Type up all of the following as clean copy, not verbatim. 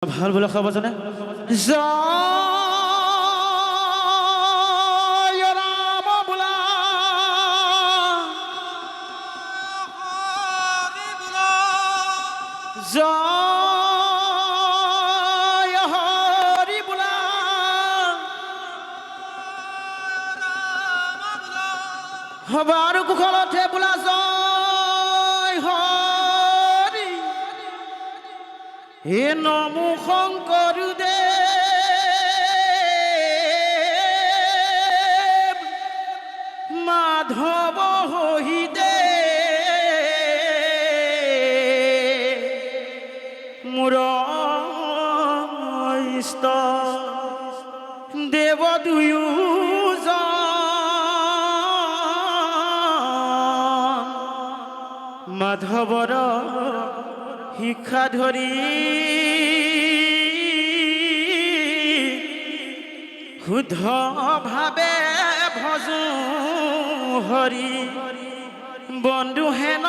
ভাল বলে খাবার জানে জয় রাম বোলা জয় হরি বোলা হবার কুশলতে বোলা জয় হরি হে নমো শঙ্করদেব মাধব হহিদে মোর ইষ্ট দেব দুয়োজন মাধৱৰ শিক্ষা ধৰি শুদ্ধ ভাৱে ভজো হৰি বন্ধু হেন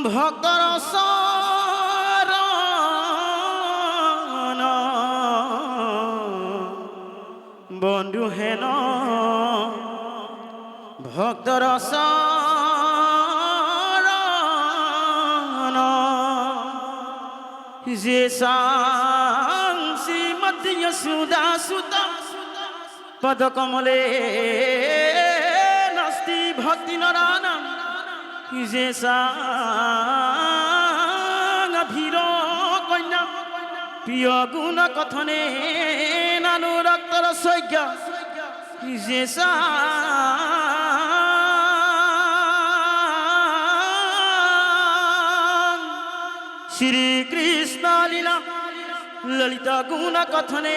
ভক্তৰ চৰণ বন্ধু হেন ভক্তৰ যে শ্রীমতী যশোদা সুতা পদকমলে নাস্তি ভক্তি নরানাম যে ভীর কন্যা প্রিয় গুণ কথনে নানুরক্তর সৈক্য যে শ্রীকৃষ্ণ লীলা ললিতা গুণ কথনে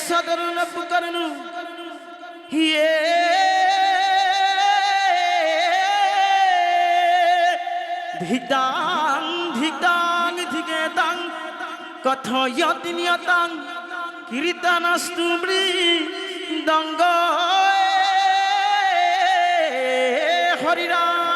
সদরুণ পুকরণু হিয়ে ধিতাং ধিতাং ধিগেতাং কথয়তি নিয়তাং কীর্তনস্তু মৃদঙ্গ হরিরাম